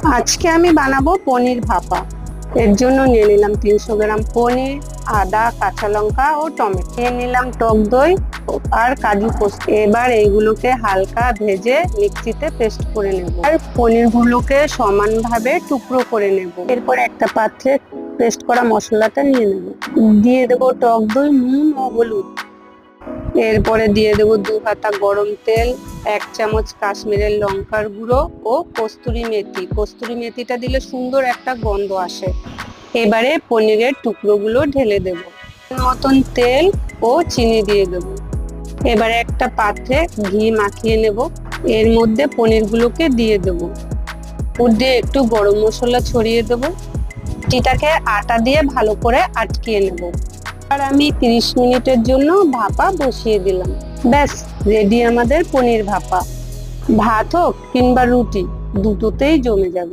আজকে আমি বানাবো পনির ভাপা। এর জন্য নিয়ে নিলাম 300 গ্রাম পনির, আদা, কাঁচা লঙ্কা ও টমেটো। নিয়ে নিলাম টক দই আর কাজু পোস্ত। এবার এইগুলোকে হালকা ভেজে মিক্সিতে পেস্ট করে নেব আর পনিরগুলোকে সমানভাবে টুকরো করে নেব। এরপর একটা পাত্রে পেস্ট করা মশলাটা নিয়ে নেব। দিয়ে দেবো টক দই, নুন ও হলুদ। এরপরে দিয়ে দেবো 2 হাতা গরম তেল, 1 চামচ কাশ্মীরের লঙ্কার গুঁড়ো ও কস্তুরি মেথি। কস্তুরি মেথিটা দিলে সুন্দর একটা গন্ধ আসে। এবারে পনিরের টুকরোগুলো ঢেলে দেব। মতন তেল ও চিনি দিয়ে দেব। এবারে একটা পাত্রে ঘি মাখিয়ে নেব। এর মধ্যে পনিরগুলোকে দিয়ে দেব। উপর দিয়ে একটু গরম মশলা ছড়িয়ে দেব। এটাকে আটা দিয়ে ভালো করে আটকিয়ে নেব। আর আমি 30 মিনিটের জন্য ভাপা বসিয়ে দিলাম। ব্যাস, রেডি আমাদের পনির ভাপা। ভাত হোক কিংবা রুটি, দুটোতেই জমে যাবে।